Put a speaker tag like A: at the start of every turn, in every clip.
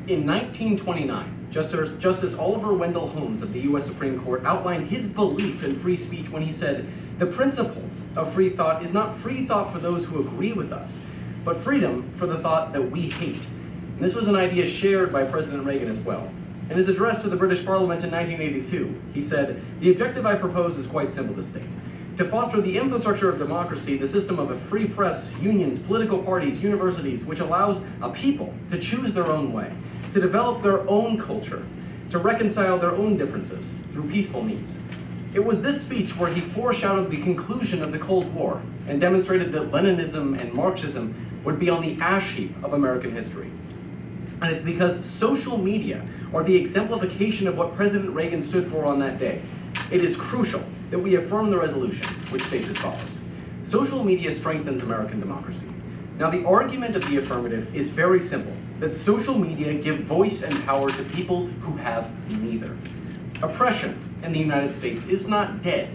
A: In 1929, Justice Oliver Wendell Holmes of the U.S. Supreme Court outlined his belief in free speech when he said, "The principles of free thought is not free thought for those who agree with us, but freedom for the thought that we hate." And this was an idea shared by President Reagan as well. In his address to the British Parliament in 1982, he said, "The objective I propose is quite simple to state. To foster the infrastructure of democracy, the system of a free press, unions, political parties, universities, which allows a people to choose their own way, to develop their own culture, to reconcile their own differences through peaceful means." It was this speech where he foreshadowed the conclusion of the Cold War and demonstrated that Leninism and Marxism would be on the ash heap of American history. And it's because social media are the exemplification of what President Reagan stood for on that day. It is crucial that we affirm the resolution, which states as follows: social media strengthens American democracy. Now, the argument of the affirmative is very simple, that social media give voice and power to people who have neither. Oppression in the United States is not dead.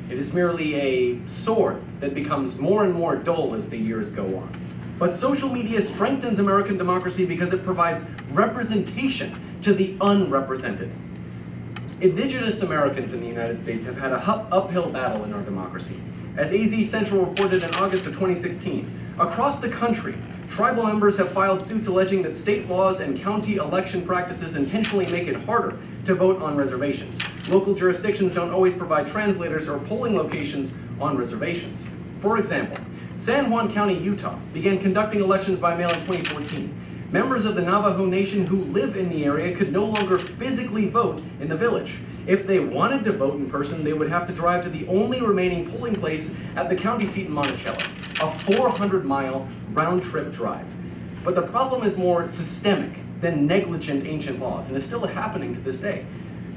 A: It is merely a sword that becomes more and more dull as the years go on. But social media strengthens American democracy because it provides representation to the unrepresented. Indigenous Americans in the United States have had an uphill battle in our democracy. As AZ Central reported in August of 2016, across the country, tribal members have filed suits alleging that state laws and county election practices intentionally make it harder to vote on reservations. Local jurisdictions don't always provide translators or polling locations on reservations. For example, San Juan County, Utah, began conducting elections by mail in 2014. Members of the Navajo Nation who live in the area could no longer physically vote in the village. If they wanted to vote in person, they would have to drive to the only remaining polling place at the county seat in Monticello, a 400-mile round-trip drive. But the problem is more systemic than negligent ancient laws, and is still happening to this day.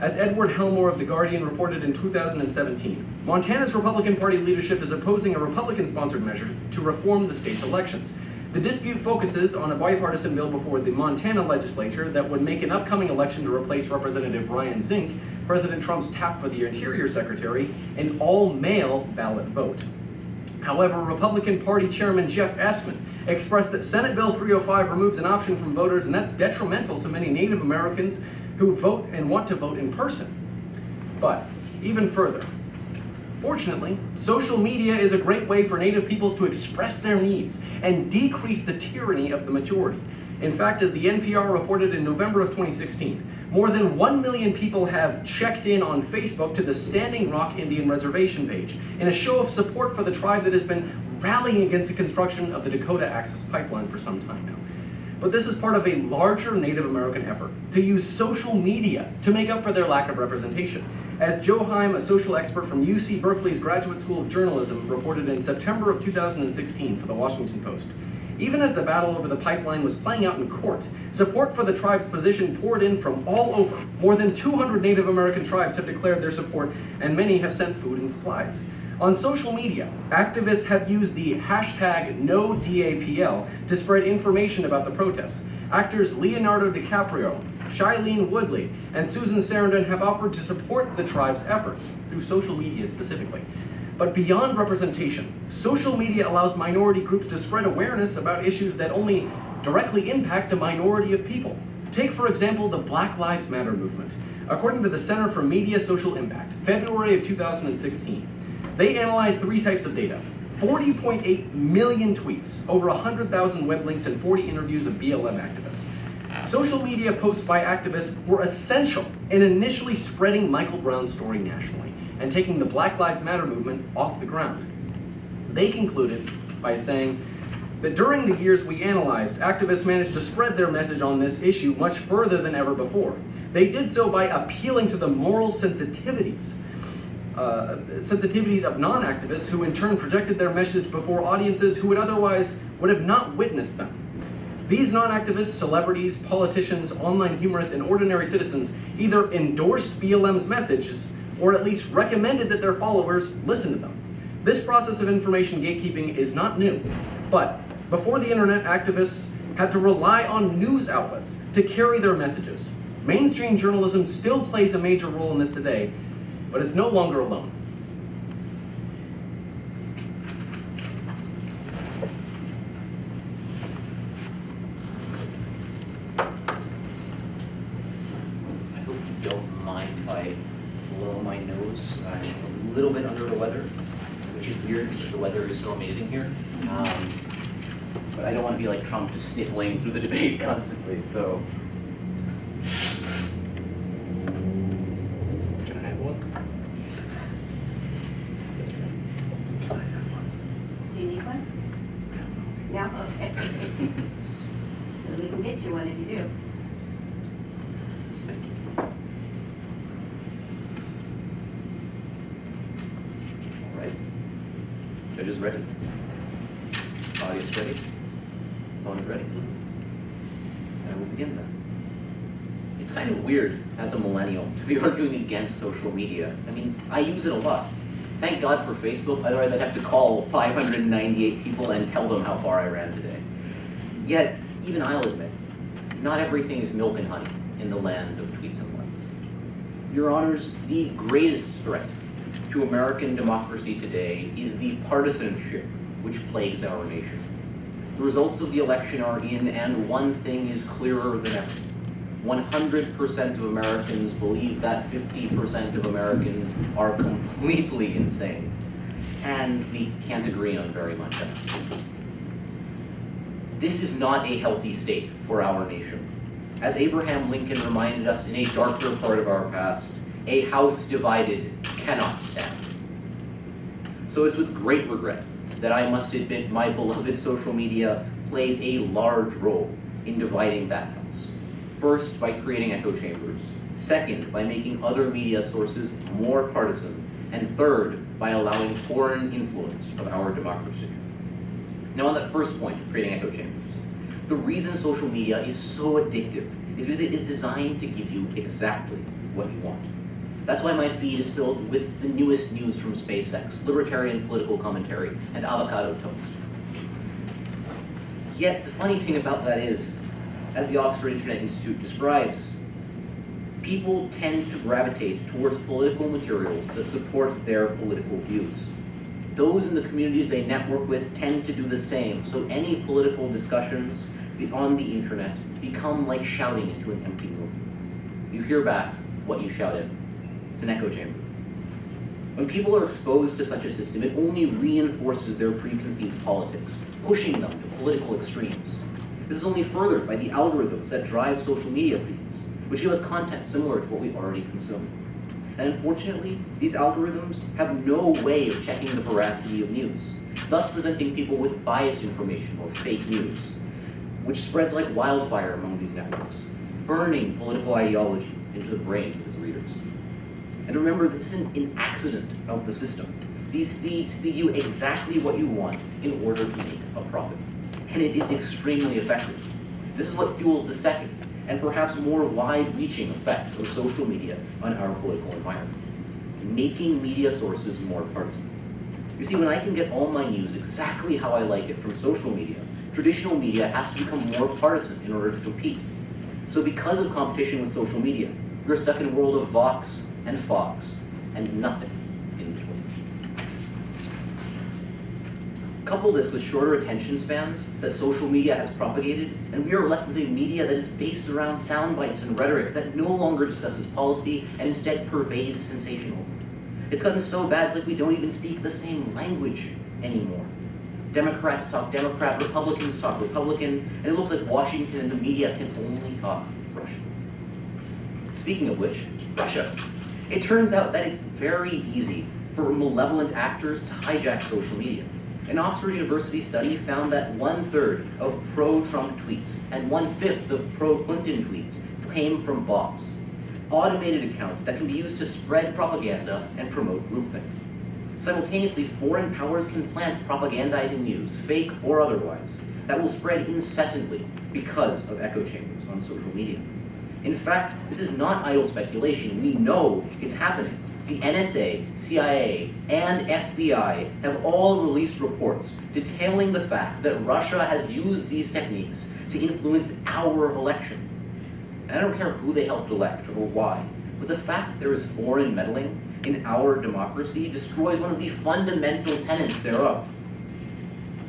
A: As Edward Helmore of The Guardian reported in 2017, Montana's Republican Party leadership is opposing a Republican-sponsored measure to reform the state's elections. The dispute focuses on a bipartisan bill before the Montana legislature that would make an upcoming election to replace Representative Ryan Zink, President Trump's tap for the Interior Secretary, an all-mail ballot vote. However, Republican Party Chairman Jeff Essman expressed that Senate Bill 305 removes an option from voters, and that's detrimental to many Native Americans who vote and want to vote in person. But even further, fortunately, social media is a great way for Native peoples to express their needs and decrease the tyranny of the majority. In fact, as the NPR reported in November of 2016, more than 1 million people have checked in on Facebook to the Standing Rock Indian Reservation page in a show of support for the tribe that has been rallying against the construction of the Dakota Access Pipeline for some time now. But this is part of a larger Native American effort to use social media to make up for their lack of representation. As Joe Heim, a social expert from UC Berkeley's Graduate School of Journalism, reported in September of 2016 for the Washington Post, even as the battle over the pipeline was playing out in court, support for the tribe's position poured in from all over. More than 200 Native American tribes have declared their support, and many have sent food and supplies. On social media, activists have used the hashtag #NoDAPL to spread information about the protests. Actors Leonardo DiCaprio, Shailene Woodley, and Susan Sarandon have offered to support the tribe's efforts, through social media specifically. But beyond representation, social media allows minority groups to spread awareness about issues that only directly impact a minority of people. Take, for example, the Black Lives Matter movement. According to the Center for Media Social Impact, February of 2016, they analyzed 3 types of data: 40.8 million tweets, over 100,000 web links, and 40 interviews of BLM activists. Social media posts by activists were essential in initially spreading Michael Brown's story nationally and taking the Black Lives Matter movement off the ground. They concluded by saying that during the years we analyzed, activists managed to spread their message on this issue much further than ever before. They did so by appealing to the moral sensitivities of non-activists, who in turn projected their message before audiences who would have not witnessed them. These non-activists, celebrities, politicians, online humorists, and ordinary citizens either endorsed BLM's messages or at least recommended that their followers listen to them. This process of information gatekeeping is not new, but before the internet, activists had to rely on news outlets to carry their messages. Mainstream journalism still plays a major role in this today, but it's no longer alone.
B: which is weird because the weather is so amazing here. But I don't want to be like Trump, just sniffling through the debate constantly, so.
A: Can I have one?
C: Do you need one? No? Okay. So we can get you one if you do.
B: All right. Judges ready? Audience ready? Opponent ready? And we'll begin then. It's kind of weird as a millennial to be arguing against social media. I mean, I use it a lot. Thank God for Facebook, otherwise I'd have to call 598 people and tell them how far I ran today. Yet, even I'll admit, not everything is milk and honey in the land of tweets and likes. Your Honors, the greatest threat to American democracy today is the partisanship which plagues our nation. The results of the election are in, and one thing is clearer than ever. 100% of Americans believe that 50% of Americans are completely insane. And we can't agree on very much else. This is not a healthy state for our nation. As Abraham Lincoln reminded us in a darker part of our past, a house divided cannot stand. So it's with great regret that I must admit my beloved social media plays a large role in dividing that house. First, by creating echo chambers. Second, by making other media sources more partisan. And third, by allowing foreign influence of our democracy. Now on that first point of creating echo chambers, the reason social media is so addictive is because it is designed to give you exactly what you want. That's why my feed is filled with the newest news from SpaceX, libertarian political commentary, and avocado toast. Yet the funny thing about that is, as the Oxford Internet Institute describes, people tend to gravitate towards political materials that support their political views. Those in the communities they network with tend to do the same, so any political discussions on the internet become like shouting into an empty room. You hear back what you shouted. It's an echo chamber. When people are exposed to such a system, it only reinforces their preconceived politics, pushing them to political extremes. This is only furthered by the algorithms that drive social media feeds, which give us content similar to what we already consume. And unfortunately, these algorithms have no way of checking the veracity of news, thus presenting people with biased information or fake news, which spreads like wildfire among these networks, burning political ideology into the brains of its readers. And remember, this isn't an accident of the system. These feeds feed you exactly what you want in order to make a profit. And it is extremely effective. This is what fuels the second, and perhaps more wide-reaching effect of social media on our political environment, making media sources more partisan. You see, when I can get all my news exactly how I like it from social media, traditional media has to become more partisan in order to compete. So because of competition with social media, we're stuck in a world of Vox and Fox, and nothing in between. Couple this with shorter attention spans that social media has propagated, and we are left with a media that is based around sound bites and rhetoric that no longer discusses policy and instead purveys sensationalism. It's gotten so bad it's like we don't even speak the same language anymore. Democrats talk Democrat, Republicans talk Republican, and it looks like Washington and the media can only talk Russian. Speaking of which, Russia. It turns out that it's very easy for malevolent actors to hijack social media. An Oxford University study found that 1/3 of pro-Trump tweets and 1/5 of pro-Clinton tweets came from bots, automated accounts that can be used to spread propaganda and promote groupthink. Simultaneously, foreign powers can plant propagandizing news, fake or otherwise, that will spread incessantly because of echo chambers on social media. In fact, this is not idle speculation. We know it's happening. The NSA, CIA, and FBI have all released reports detailing the fact that Russia has used these techniques to influence our election. And I don't care who they helped elect or why, but the fact that there is foreign meddling in our democracy destroys one of the fundamental tenets thereof,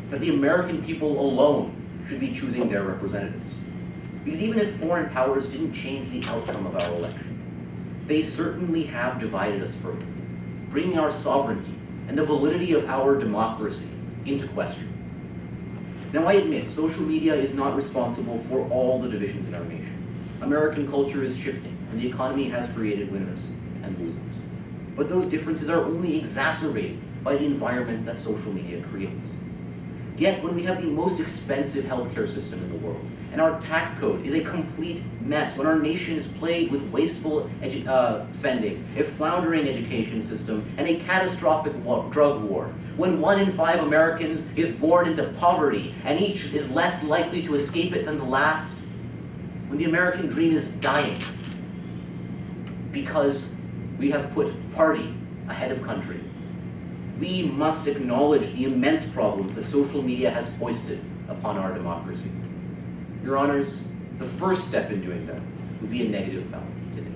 B: that the American people alone should be choosing their representatives. Because even if foreign powers didn't change the outcome of our election, they certainly have divided us further, bringing our sovereignty and and the validity of our democracy into question. Now, I admit, social media is not responsible for all the divisions in our nation. American culture is shifting, and the economy has created winners and losers. But those differences are only exacerbated by the environment that social media creates. Yet, when we have the most expensive healthcare system in the world, and our tax code is a complete mess, when our nation is plagued with wasteful spending, a floundering education system, and a catastrophic drug war, when 1 in 5 Americans is born into poverty, and each is less likely to escape it than the last, when the American dream is dying, because we have put party ahead of country, we must acknowledge the immense problems that social media has foisted upon our democracy. Your Honors, the first step in doing that would be a negative ballot today.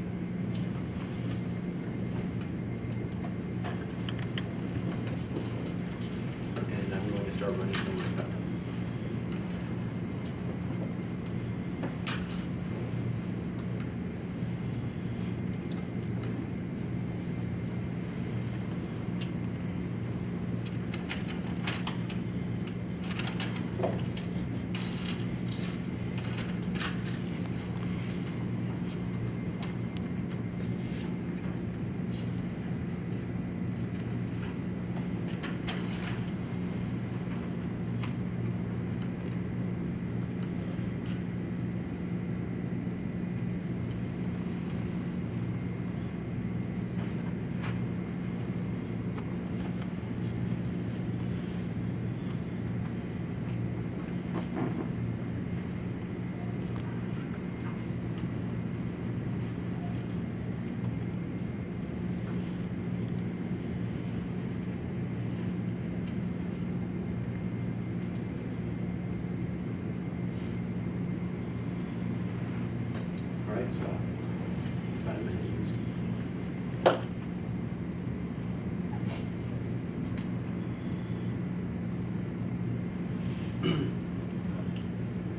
A: And I'm going to start running some of that. Stop. About a minute used.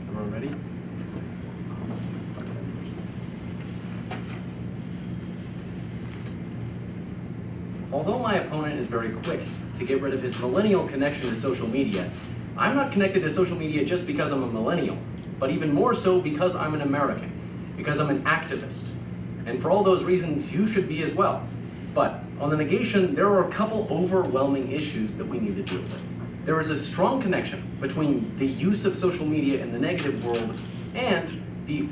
A: Everyone ready? Although my opponent is very quick to get rid of his millennial connection to social media, I'm not connected to social media just because I'm a millennial, but even more so because I'm an American. Because I'm an activist. And for all those reasons, you should be as well. But on the negation, there are a couple overwhelming issues that we need to deal with. There is a strong connection between the use of social media in the negative world and the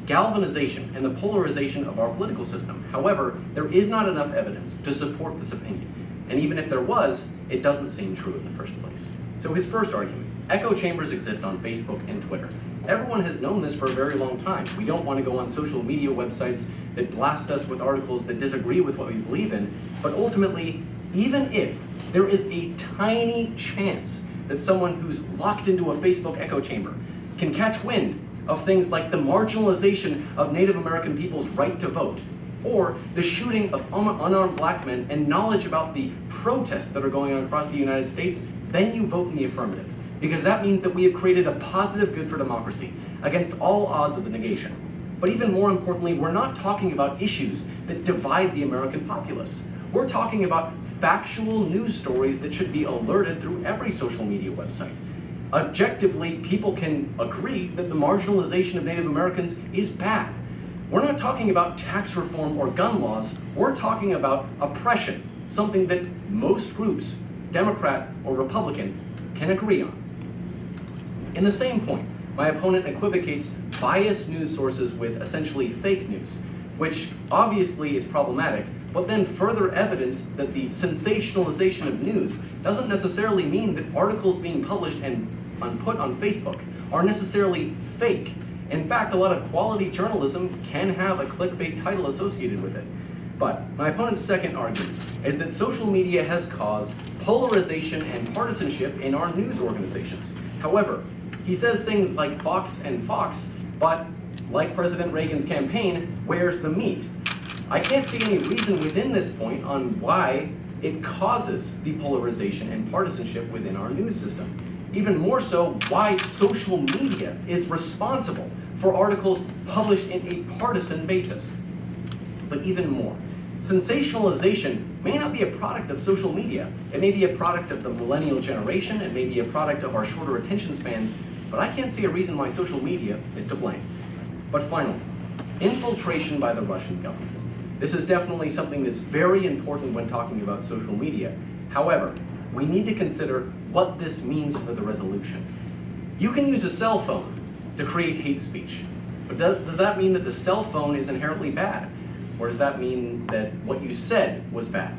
A: galvanization and the polarization of our political system. However, there is not enough evidence to support this opinion. And even if there was, it doesn't seem true in the first place. So his first argument, echo chambers exist on Facebook and Twitter. Everyone has known this for a very long time. We don't want to go on social media websites that blast us with articles that disagree with what we believe in, but ultimately, even if there is a tiny chance that someone who's locked into a Facebook echo chamber can catch wind of things like the marginalization of Native American people's right to vote, or the shooting of unarmed black men and knowledge about the protests that are going on across the United States, then you vote in the affirmative. Because that means that we have created a positive good for democracy against all odds of the negation. But even more importantly, we're not talking about issues that divide the American populace. We're talking about factual news stories that should be alerted through every social media website. Objectively, people can agree that the marginalization of Native Americans is bad. We're not talking about tax reform or gun laws. We're talking about oppression, something that most groups, Democrat or Republican, can agree on. In the same point, my opponent equivocates biased news sources with essentially fake news, which obviously is problematic, but then further evidence that the sensationalization of news doesn't necessarily mean that articles being published and put on Facebook are necessarily fake. In fact, a lot of quality journalism can have a clickbait title associated with it. But my opponent's second argument is that social media has caused polarization and partisanship in our news organizations. However, he says things like Fox and Fox, but like President Reagan's campaign, where's the meat? I can't see any reason within this point on why it causes the polarization and partisanship within our news system. Even more so, why social media is responsible for articles published in a partisan basis. But even more, Sensationalization may not be a product of social media. It may be a product of the millennial generation, it may be a product of our shorter attention spans, but I can't see a reason why social media is to blame. But finally, infiltration by the Russian government. This is definitely something that's very important when talking about social media. However, we need to consider what this means for the resolution. You can use a cell phone to create hate speech, but does that mean that the cell phone is inherently bad? Or does that mean that what you said was bad?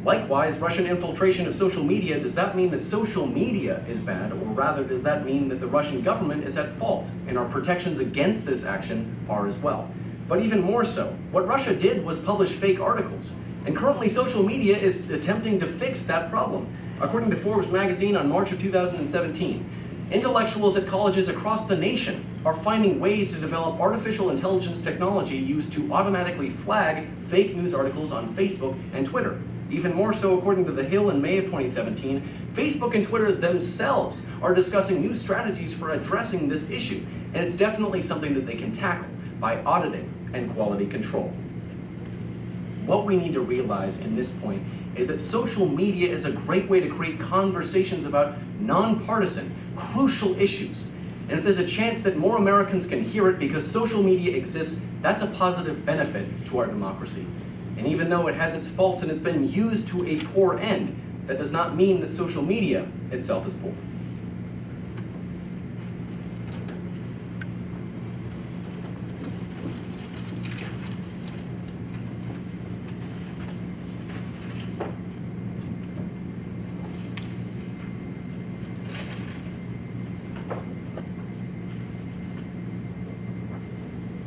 A: Likewise, Russian infiltration of social media, does that mean that social media is bad, or rather does that mean that the Russian government is at fault and our protections against this action are as well? But even more so, what Russia did was publish fake articles, and currently social media is attempting to fix that problem. According to Forbes magazine on March of 2017, intellectuals at colleges across the nation are finding ways to develop artificial intelligence technology used to automatically flag fake news articles on Facebook and Twitter. Even more so, according to The Hill in May of 2017, Facebook and Twitter themselves are discussing new strategies for addressing this issue, and it's definitely something that they can tackle by auditing and quality control. What we need to realize in this point is that social media is a great way to create conversations about nonpartisan, crucial issues. And if there's a chance that more Americans can hear it because social media exists, that's a positive benefit to our democracy. And even though it has its faults and it's been used to a poor end, that does not mean that social media itself is poor.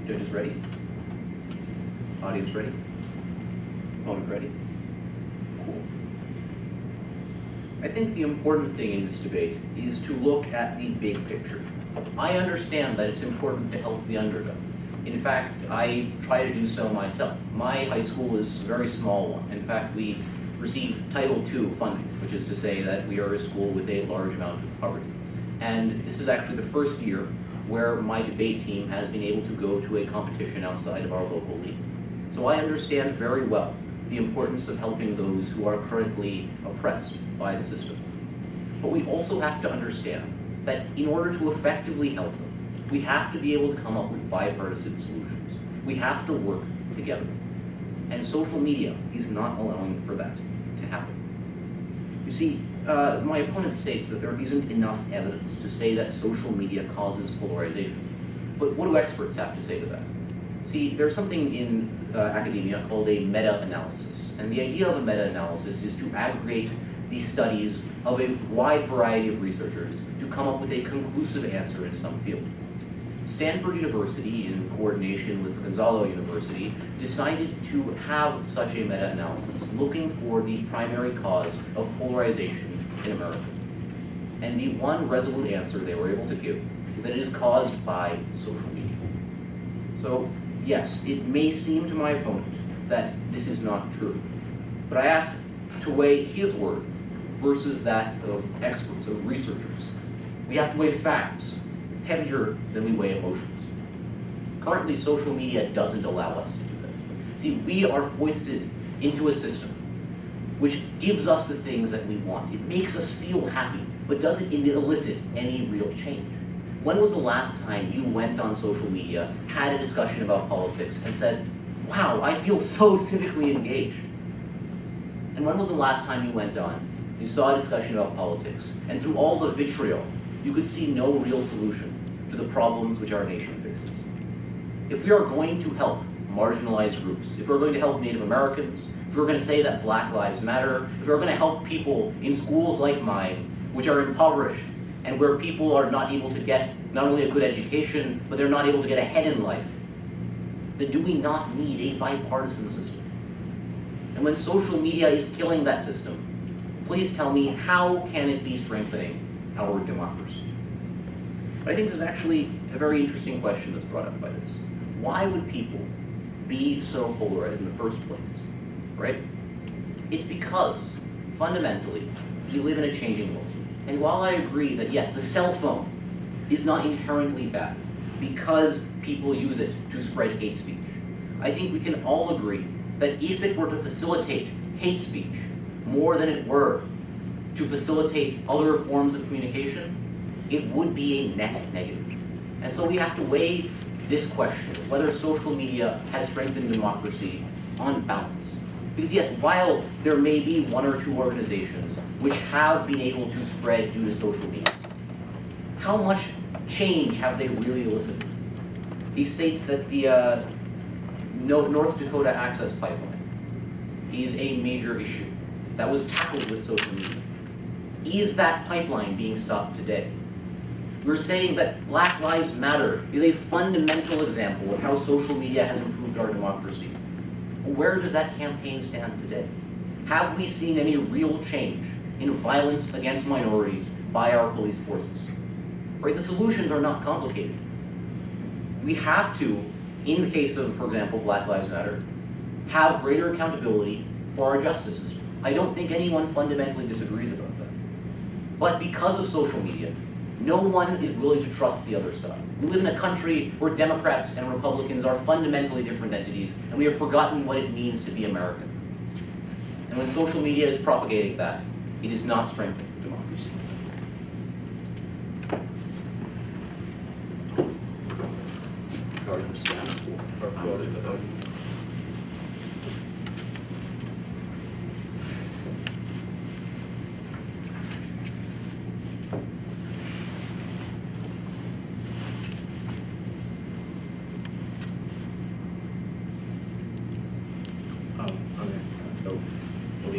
B: Judges ready? Audience ready? Opponent ready? Cool. I think the important thing in this debate is to look at the big picture. I understand that it's important to help the underdog. In fact, I try to do so myself. My high school is a very small one. In fact, we receive Title II funding, which is to say that we are a school with a large amount of poverty. And this is actually the first year where my debate team has been able to go to a competition outside of our local league. So I understand very well the importance of helping those who are currently oppressed by the system. But we also have to understand that in order to effectively help them, we have to be able to come up with bipartisan solutions. We have to work together. And social media is not allowing for that to happen. You see, my opponent states that there isn't enough evidence to say that social media causes polarization. But what do experts have to say to that? See, there's something in academia called a meta-analysis. And the idea of a meta-analysis is to aggregate the studies of a wide variety of researchers to come up with a conclusive answer in some field. Stanford University, in coordination with Gonzalo University, decided to have such a meta-analysis, looking for the primary cause of polarization in America. And the one resolute answer they were able to give is that it is caused by social media. So, yes, it may seem to my opponent that this is not true, but I ask to weigh his word versus that of experts, of researchers. We have to weigh facts heavier than we weigh emotions. Currently, social media doesn't allow us to do that. See, we are foisted into a system which gives us the things that we want. It makes us feel happy, but doesn't elicit any real change. When was the last time you went on social media, had a discussion about politics, and said, wow, I feel so civically engaged? And when was the last time you went on, you saw a discussion about politics, and through all the vitriol, you could see no real solution to the problems which our nation faces? If we are going to help marginalized groups, if we're going to help Native Americans, if we're going to say that Black Lives Matter, if we're going to help people in schools like mine, which are impoverished, and where people are not able to get not only a good education, but they're not able to get ahead in life, then do we not need a bipartisan system? And when social media is killing that system, please tell me, how can it be strengthening our democracy? But I think there's actually a very interesting question that's brought up by this. Why would people be so polarized in the first place, right? It's because, fundamentally, we live in a changing world. And while I agree that, yes, the cell phone is not inherently bad because people use it to spread hate speech, I think we can all agree that if it were to facilitate hate speech more than it were to facilitate other forms of communication, it would be a net negative. And so we have to weigh this question, whether social media has strengthened democracy on balance. Because yes, while there may be one or two organizations which have been able to spread due to social media, how much change have they really elicited? He states that the North Dakota Access Pipeline is a major issue that was tackled with social media. Is that pipeline being stopped today? We're saying that Black Lives Matter is a fundamental example of how social media has improved our democracy. Where does that campaign stand today? Have we seen any real change in violence against minorities by our police forces? Right? The solutions are not complicated. We have to, in the case of, for example, Black Lives Matter, have greater accountability for our justice system. I don't think anyone fundamentally disagrees about that. But because of social media, no one is willing to trust the other side. We live in a country where Democrats and Republicans are fundamentally different entities, and we have forgotten what it means to be American. And when social media is propagating that, it is not strengthening democracy.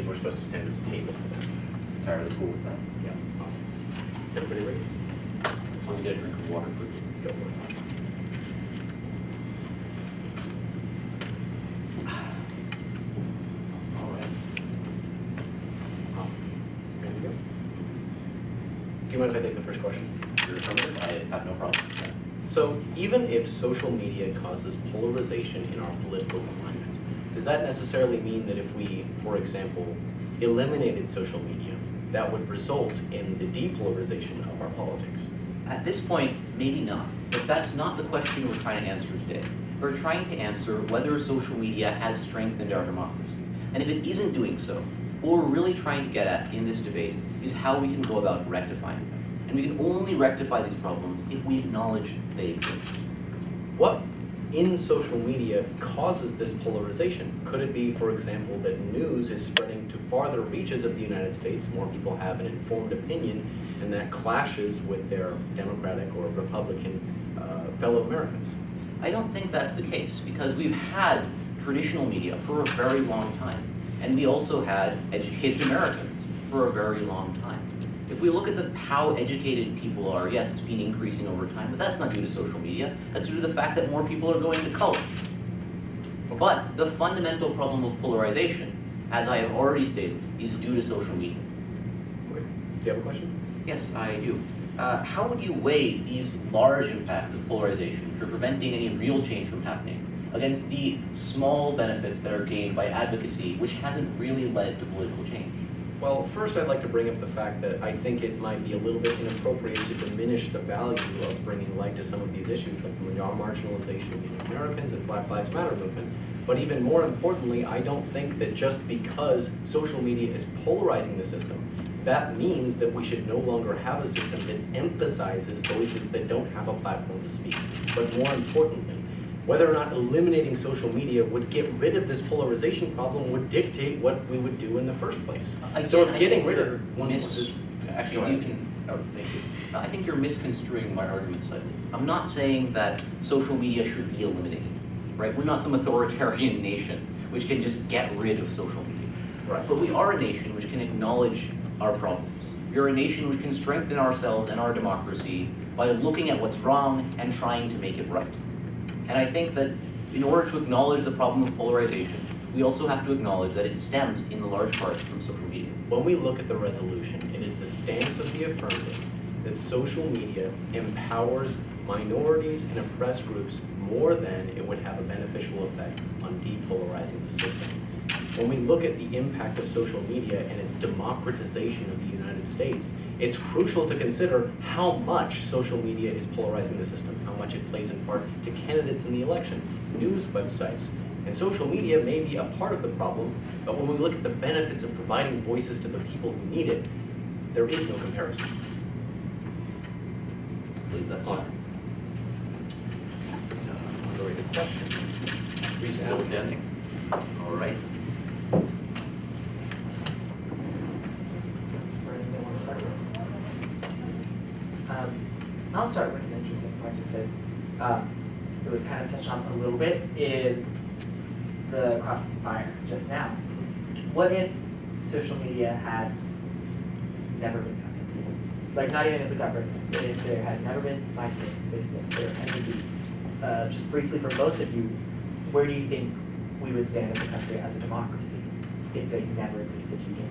A: We're supposed to stand at the table for this.
B: Entirely cool with that.
A: Yeah, awesome. Everybody ready?
B: Let's get a drink of water, please.
A: Go for it. All right. Awesome. Ready to go? Do you mind if I take the first question?
B: You're affirmative. I have no problem with that.
A: So even if social media causes polarization in our political climate, does that necessarily mean that if we, for example, eliminated social media, that would result in the depolarization of our politics?
B: At this point, maybe not. But that's not the question we're trying to answer today. We're trying to answer whether social media has strengthened our democracy. And if it isn't doing so, what we're really trying to get at in this debate is how we can go about rectifying them. And we can only rectify these problems if we acknowledge they exist.
A: What in social media causes this polarization? Could it be, for example, that news is spreading to farther reaches of the United States, more people have an informed opinion, and that clashes with their Democratic or Republican fellow Americans?
B: I don't think that's the case, because we've had traditional media for a very long time, and we also had educated Americans for a very long time. If we look at how educated people are, yes, it's been increasing over time, but that's not due to social media. That's due to the fact that more people are going to college. But the fundamental problem of polarization, as I have already stated, is due to social media.
A: Okay. Do you have a question?
B: Yes, I do. How would you weigh these large impacts of polarization for preventing any real change from happening against the small benefits that are gained by advocacy, which hasn't really led to political change?
A: Well, first I'd like to bring up the fact that I think it might be a little bit inappropriate to diminish the value of bringing light to some of these issues, like the marginalization of Native Americans and Black Lives Matter movement. But even more importantly, I don't think that just because social media is polarizing the system, that means that we should no longer have a system that emphasizes voices that don't have a platform to speak. But more importantly, whether or not eliminating social media would get rid of this polarization problem would dictate what we would do in the first place. So if getting rid of one
B: Actually, you can, oh, thank you. I think you're misconstruing my argument slightly. I'm not saying that social media should be eliminated, right? We're not some authoritarian nation which can just get rid of social media.
A: Right.
B: But we are a nation which can acknowledge our problems. We are a nation which can strengthen ourselves and our democracy by looking at what's wrong and trying to make it right. And I think that in order to acknowledge the problem of polarization, we also have to acknowledge that it stems in large part from social media.
A: When we look at the resolution, it is the stance of the affirmative that social media empowers minorities and oppressed groups more than it would have a beneficial effect on depolarizing the system. When we look at the impact of social media and its democratization of the United States, it's crucial to consider how much social media is polarizing the system, how much it plays in part to candidates in the election. News websites And social media may be a part of the problem, but when we look at the benefits of providing voices to the people who need it, there is no comparison.
B: I believe that's
A: Awesome. Moderated questions. We still standing.
B: all right.
D: I'll start with an interesting point, just because it was kind of touched on a little bit in the crossfire just now. What if social media had never been founded? Like, not even if it got written, but if there had never been MySpace, Facebook, or any of these. Just briefly for both of you, where do you think we would stand as a country, as a democracy, if they never existed to begin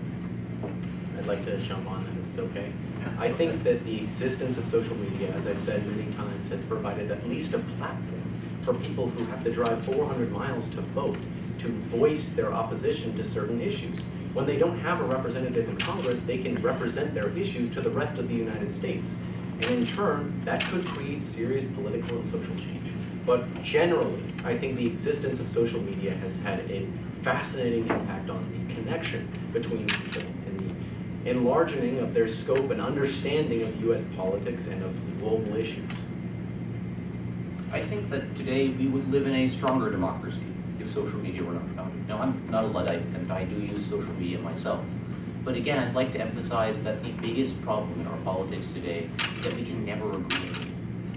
D: with?
A: I'd like to jump on that if it's okay. I think that the existence of social media, as I've said many times, has provided at least a platform for people who have to drive 400 miles to vote, to voice their opposition to certain issues. When they don't have a representative in Congress, they can represent their issues to the rest of the United States. And in turn, that could create serious political and social change. But generally, I think the existence of social media has had a fascinating impact on the connection between people and the enlarging of their scope and understanding of US politics and of global issues.
B: I think that today we would live in a stronger democracy if social media were not founded. Now, I'm not a Luddite, and I do use social media myself. But again, I'd like to emphasize that the biggest problem in our politics today is that we can never agree.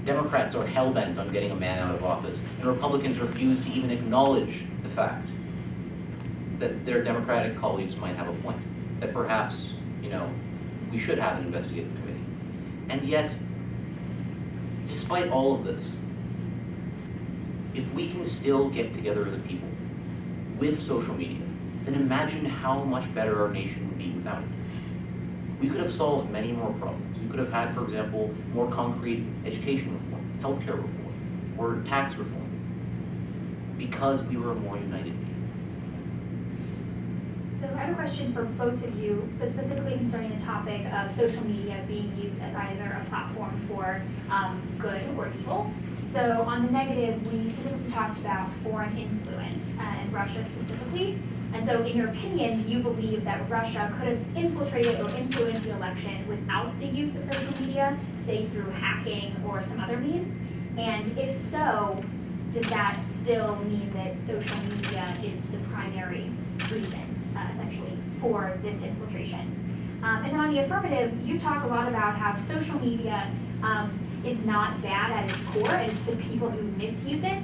B: Democrats are hell-bent on getting a man out of office, and Republicans refuse to even acknowledge the fact that their Democratic colleagues might have a point, that perhaps, we should have an investigative committee. And yet, despite all of this, if we can still get together as a people with social media, then imagine how much better our nation would be without it. We could have solved many more problems. We could have had, for example, more concrete education reform, healthcare reform, or tax reform, because we were a more united people.
E: So I have a question for both of you, but specifically concerning the topic of social media being used as either a platform for good or evil. So on the negative, we specifically talked about foreign influence and Russia specifically. And so in your opinion, do you believe that Russia could have infiltrated or influenced the election without the use of social media, say through hacking or some other means? And if so, does that still mean that social media is the primary reason, essentially, for this infiltration? And then on the affirmative, you talk a lot about how social media is not bad at its core, and it's the people who misuse it.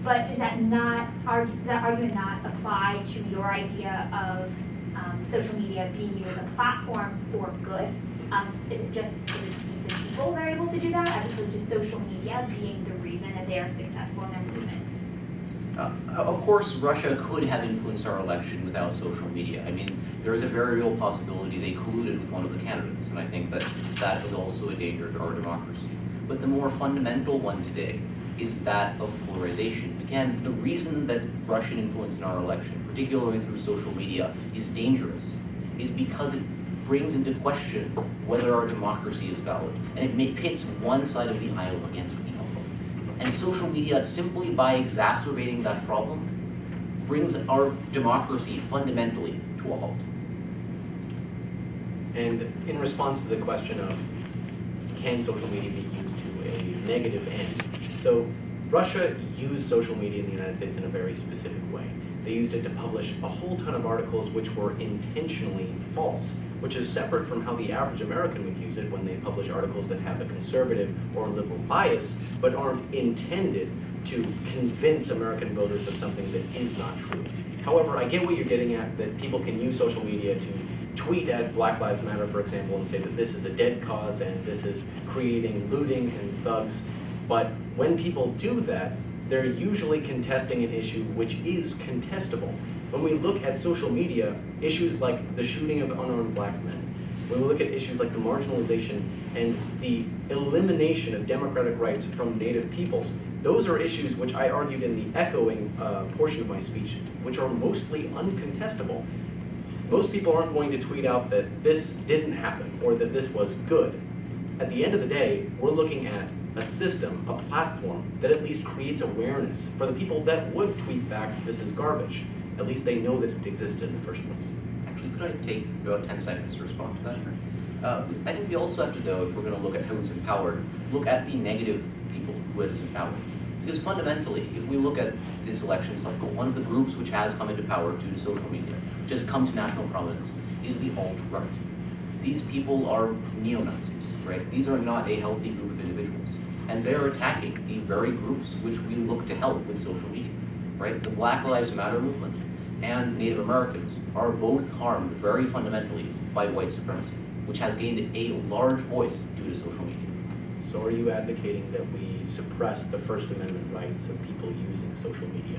E: But does that argument not apply to your idea of social media being used as a platform for good? Is it just the people that are able to do that, as opposed to social media being the reason that they are successful in their movements?
B: Of course, Russia could have influenced our election without social media. I mean, there is a very real possibility they colluded with one of the candidates, and I think that that is also a danger to our democracy. But the more fundamental one today is that of polarization. Again, the reason that Russian influence in our election, particularly through social media, is dangerous is because it brings into question whether our democracy is valid, and it pits one side of the aisle against the other. And social media, simply by exacerbating that problem, brings our democracy fundamentally to a halt.
A: And in response to the question of can social media be used to a negative end? So Russia used social media in the United States in a very specific way. They used it to publish a whole ton of articles which were intentionally false, which is separate from how the average American would use it when they publish articles that have a conservative or liberal bias, but aren't intended to convince American voters of something that is not true. However, I get what you're getting at, that people can use social media to tweet at Black Lives Matter, for example, and say that this is a dead cause and this is creating looting and thugs. But when people do that, they're usually contesting an issue which is contestable. When we look at social media, issues like the shooting of unarmed black men, when we look at issues like the marginalization and the elimination of democratic rights from Native peoples, those are issues which I argued in the echoing portion of my speech, which are mostly uncontestable. Most people aren't going to tweet out that this didn't happen or that this was good. At the end of the day, we're looking at a system, a platform that at least creates awareness for the people that would tweet back, "This is garbage." At least they know that it existed in the first place.
B: Actually, could I take about 10 seconds to respond to that? I think we also have to, though, if we're going to look at who it's empowered, look at the negative people who it has empowered. Because fundamentally, if we look at this election cycle, one of the groups which has come into power due to social media, which has come to national prominence, is the alt-right. These people are neo-Nazis, right? These are not a healthy group of individuals. And they're attacking the very groups which we look to help with social media, right? The Black Lives Matter movement and Native Americans are both harmed very fundamentally by white supremacy, which has gained a large voice due to social media.
A: So are you advocating that we suppress the First Amendment rights of people using social media?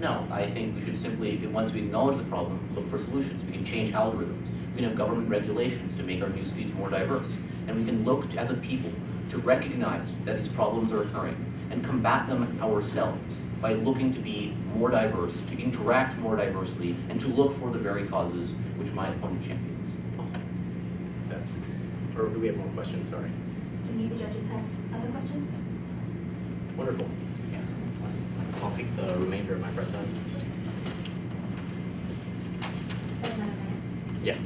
B: No, I think we should simply, once we acknowledge the problem, look for solutions. We can change algorithms. We can have government regulations to make our news feeds more diverse. And we can look as a people to recognize that these problems are occurring and combat them ourselves by looking to be more diverse, to interact more diversely, and to look for the very causes which my opponent champions.
A: Awesome. Or do we have more questions? Sorry.
E: Do any of the judges have other questions?
A: Wonderful. Yeah. I'll take the remainder of my breath then.
E: 7 minutes.
A: Yeah.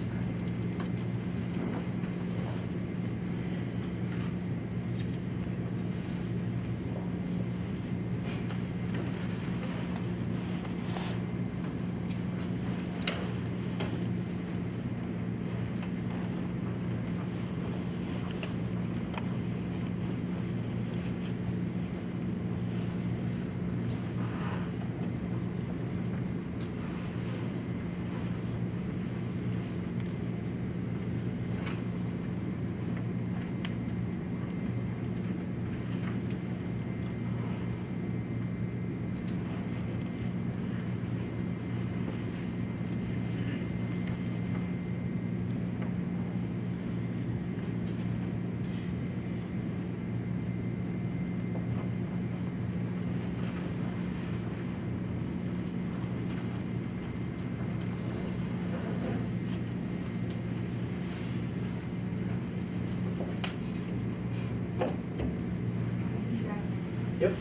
A: Yep.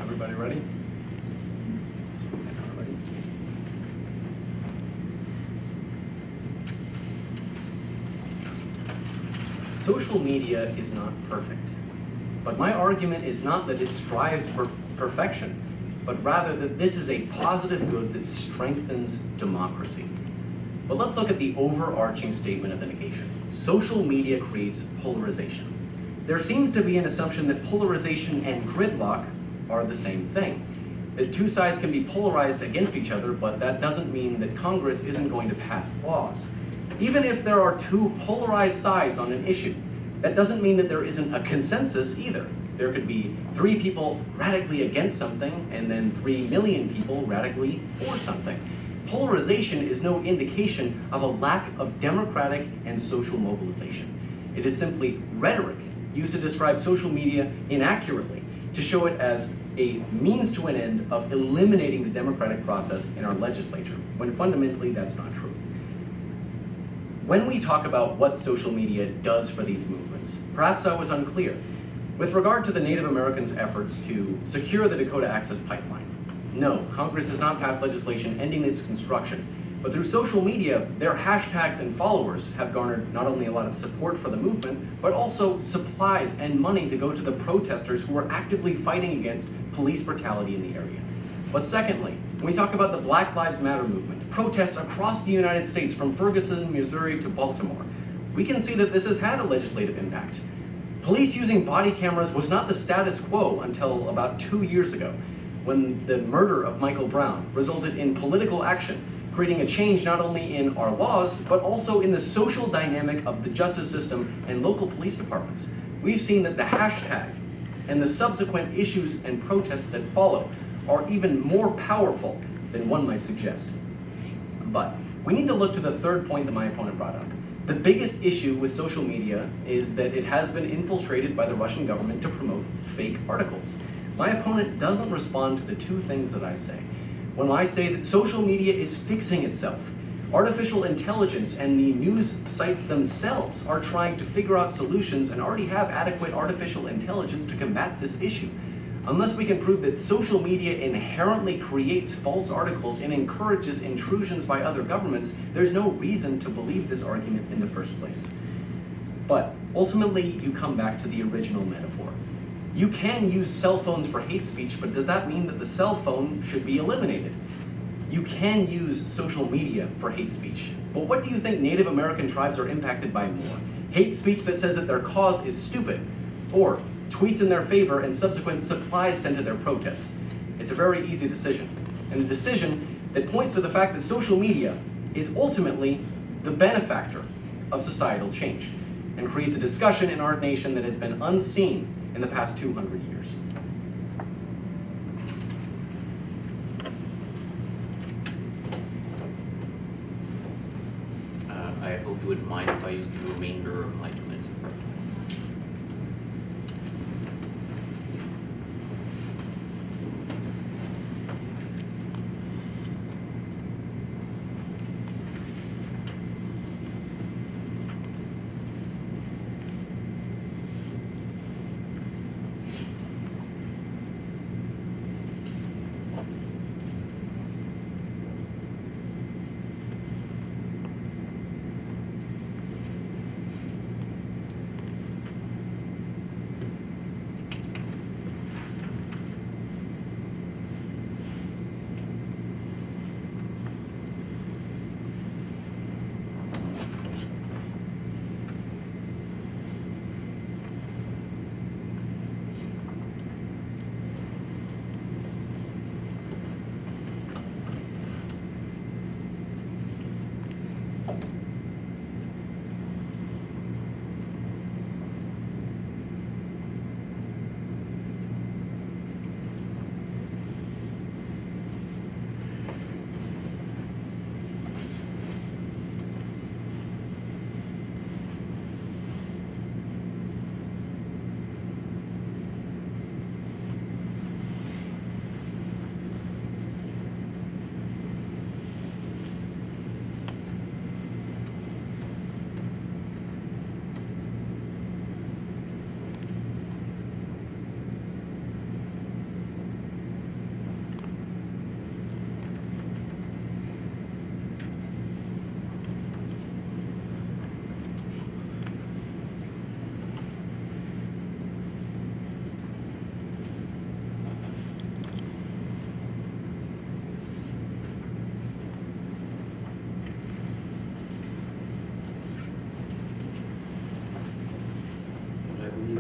A: Everybody ready? Social media is not perfect. But my argument is not that it strives for perfection, but rather that this is a positive good that strengthens democracy. But let's look at the overarching statement of the negation. Social media creates polarization. There seems to be an assumption that polarization and gridlock are the same thing. That two sides can be polarized against each other, but that doesn't mean that Congress isn't going to pass laws. Even if there are two polarized sides on an issue, that doesn't mean that there isn't a consensus either. There could be 3 people radically against something and then 3 million people radically for something. Polarization is no indication of a lack of democratic and social mobilization. It is simply rhetoric used to describe social media inaccurately, to show it as a means to an end of eliminating the democratic process in our legislature, when fundamentally that's not true. When we talk about what social media does for these movements, perhaps I was unclear. With regard to the Native Americans' efforts to secure the Dakota Access Pipeline, no, Congress has not passed legislation ending its construction, but through social media, their hashtags and followers have garnered not only a lot of support for the movement, but also supplies and money to go to the protesters who are actively fighting against police brutality in the area. But secondly, when we talk about the Black Lives Matter movement, protests across the United States from Ferguson, Missouri to Baltimore, we can see that this has had a legislative impact. Police using body cameras was not the status quo until about 2 years ago, when the murder of Michael Brown resulted in political action, creating a change not only in our laws, but also in the social dynamic of the justice system and local police departments. We've seen that the hashtag and the subsequent issues and protests that follow are even more powerful than one might suggest. But we need to look to the third point that my opponent brought up. The biggest issue with social media is that it has been infiltrated by the Russian government to promote fake articles. My opponent doesn't respond to the two things that I say. When I say that social media is fixing itself, artificial intelligence and the news sites themselves are trying to figure out solutions and already have adequate artificial intelligence to combat this issue. Unless we can prove that social media inherently creates false articles and encourages intrusions by other governments, there's no reason to believe this argument in the first place. But ultimately, you come back to the original metaphor. You can use cell phones for hate speech, but does that mean that the cell phone should be eliminated? You can use social media for hate speech, but what do you think Native American tribes are impacted by more? Hate speech that says that their cause is stupid, or tweets in their favor and subsequent supplies sent to their protests? It's a very easy decision, and a decision that points to the fact that social media is ultimately the benefactor of societal change and creates a discussion in our nation that has been unseen in the past 200 years.
B: I hope you wouldn't mind if I use the remainder of my 2 minutes of prep time.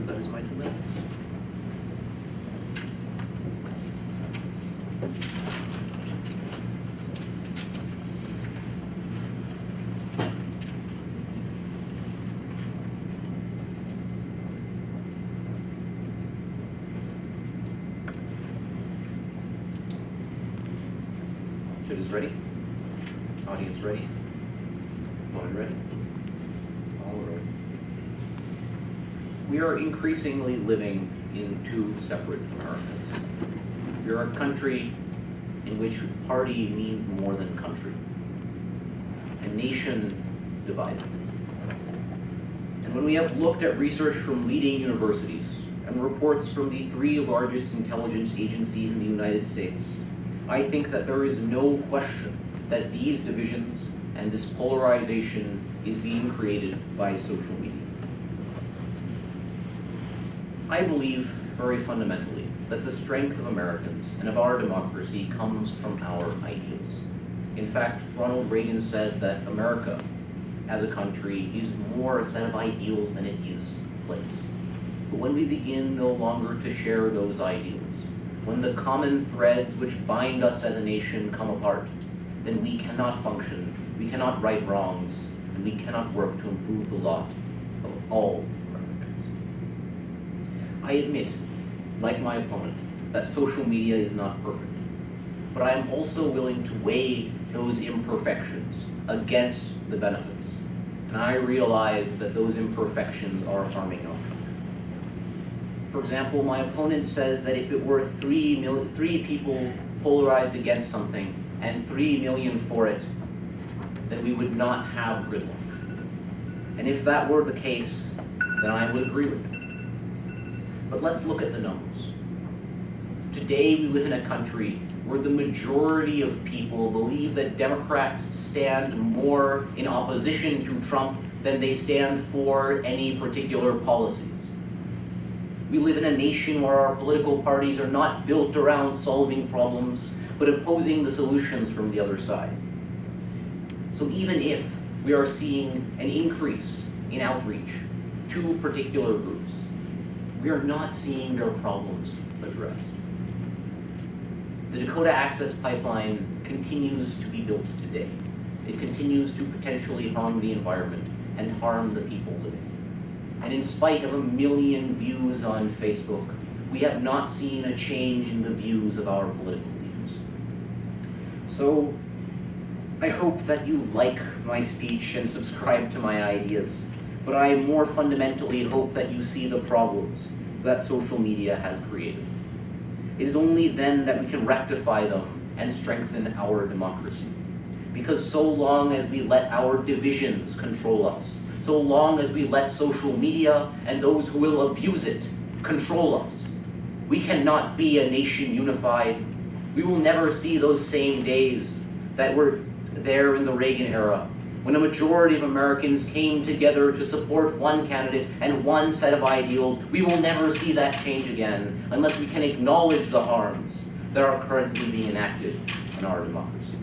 B: That is my 2 minutes. Shit is ready. Audience ready. Moment ready. All right. We are increasingly living in two separate Americas. We are a country in which party means more than country. A nation divided. And when we have looked at research from leading universities and reports from the 3 largest intelligence agencies in the United States, I think that there is no question that these divisions and this polarization is being created by social media. I believe very fundamentally that the strength of Americans and of our democracy comes from our ideals. In fact, Ronald Reagan said that America, as a country, is more a set of ideals than it is a place. But when we begin no longer to share those ideals, when the common threads which bind us as a nation come apart, then we cannot function, we cannot right wrongs, and we cannot work to improve the lot of all Americans. I admit, like my opponent, that social media is not perfect, but I am also willing to weigh those imperfections against the benefits and I realize that those imperfections are harming our country. For example, my opponent says that if it were 3 people polarized against something and 3 million for it, then we would not have gridlock. And if that were the case, then I would agree with him. But let's look at the numbers. Today we live in a country where the majority of people believe that Democrats stand more in opposition to Trump than they stand for any particular policies. We live in a nation where our political parties are not built around solving problems, but opposing the solutions from the other side. So even if we are seeing an increase in outreach to particular groups, we are not seeing their problems addressed. The Dakota Access Pipeline continues to be built today. It continues to potentially harm the environment and harm the people living. And in spite of 1 million views on Facebook, we have not seen a change in the views of our political leaders. So I hope that you like my speech and subscribe to my ideas, but I more fundamentally hope that you see the problems that social media has created. It is only then that we can rectify them and strengthen our democracy. Because so long as we let our divisions control us, so long as we let social media and those who will abuse it control us, we cannot be a nation unified. We will never see those same days that were there in the Reagan era, when a majority of Americans came together to support one candidate and one set of ideals. We will never see that change again unless we can acknowledge the harms that are currently being enacted in our democracy.